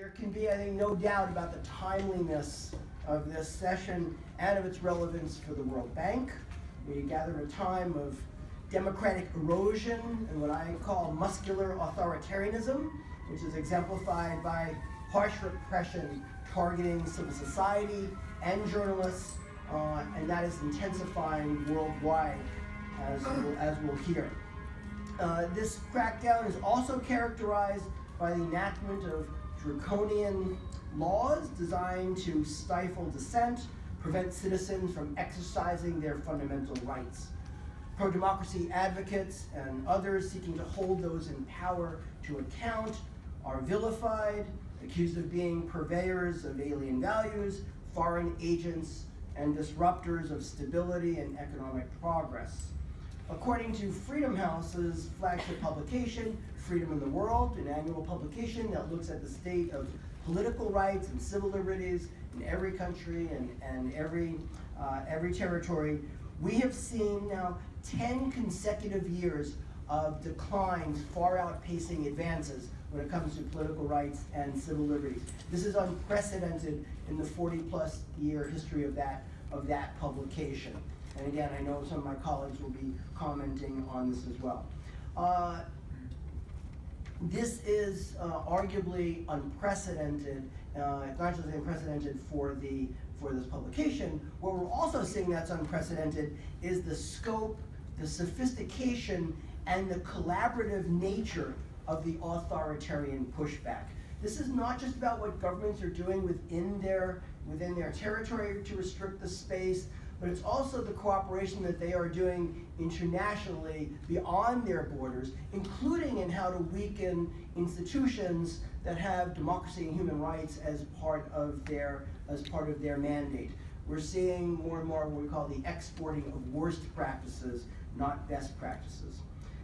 There can be, I think, no doubt about the timeliness of this session and of its relevance for the World Bank. We gather in a time of democratic erosion and what I call muscular authoritarianism, which is exemplified by harsh repression targeting civil society and journalists, and that is intensifying worldwide, as we'll hear. This crackdown is also characterized by the enactment of draconian laws designed to stifle dissent, prevent citizens from exercising their fundamental rights. Pro-democracy advocates and others seeking to hold those in power to account are vilified, accused of being purveyors of alien values, foreign agents, and disruptors of stability and economic progress. According to Freedom House's flagship publication, Freedom in the World, an annual publication that looks at the state of political rights and civil liberties in every country and every territory, we have seen now 10 consecutive years of declines far outpacing advances when it comes to political rights and civil liberties. This is unprecedented in the 40-plus year history of that publication. And again, I know some of my colleagues will be commenting on this as well. This is arguably unprecedented, not just unprecedented for this publication. What we're also seeing that's unprecedented is the scope, the sophistication, and the collaborative nature of the authoritarian pushback. This is not just about what governments are doing within their territory to restrict the space, but it's also the cooperation that they are doing internationally beyond their borders, including in how to weaken institutions that have democracy and human rights as part of their mandate. We're seeing more and more what we call the exporting of worst practices, not best practices.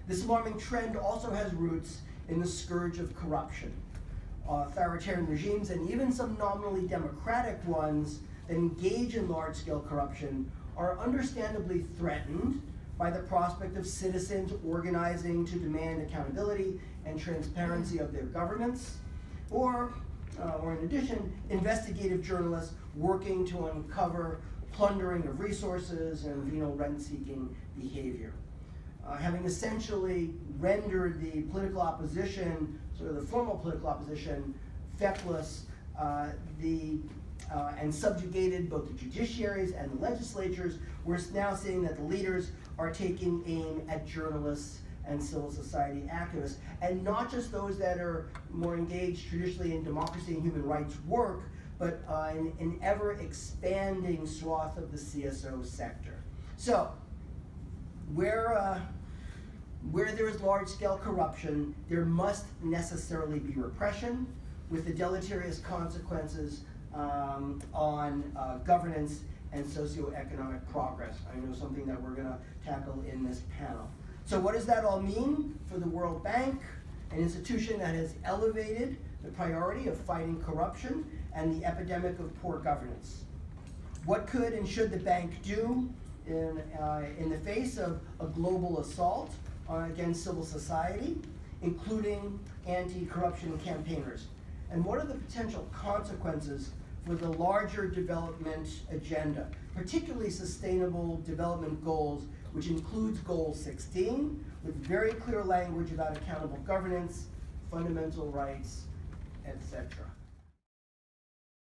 This alarming trend also has roots in the scourge of corruption. Authoritarian regimes, and even some nominally democratic ones that engage in large-scale corruption, are understandably threatened by the prospect of citizens organizing to demand accountability and transparency of their governments, or in addition, investigative journalists working to uncover plundering of resources and venal rent-seeking behavior. Having essentially rendered the political opposition, sort of the formal political opposition, feckless, and subjugated both the judiciaries and the legislatures, we're now seeing that the leaders are taking aim at journalists and civil society activists, and not just those that are more engaged traditionally in democracy and human rights work, but in an ever-expanding swath of the CSO sector. So, where there is large-scale corruption, there must necessarily be repression, with the deleterious consequences on governance and socioeconomic progress. I know something that we're going to tackle in this panel. So what does that all mean for the World Bank, an institution that has elevated the priority of fighting corruption and the epidemic of poor governance? What could and should the bank do in the face of a global assault against civil society, including anti-corruption campaigners? And what are the potential consequences for the larger development agenda, particularly sustainable development goals, which includes Goal 16, with very clear language about accountable governance, fundamental rights, etc.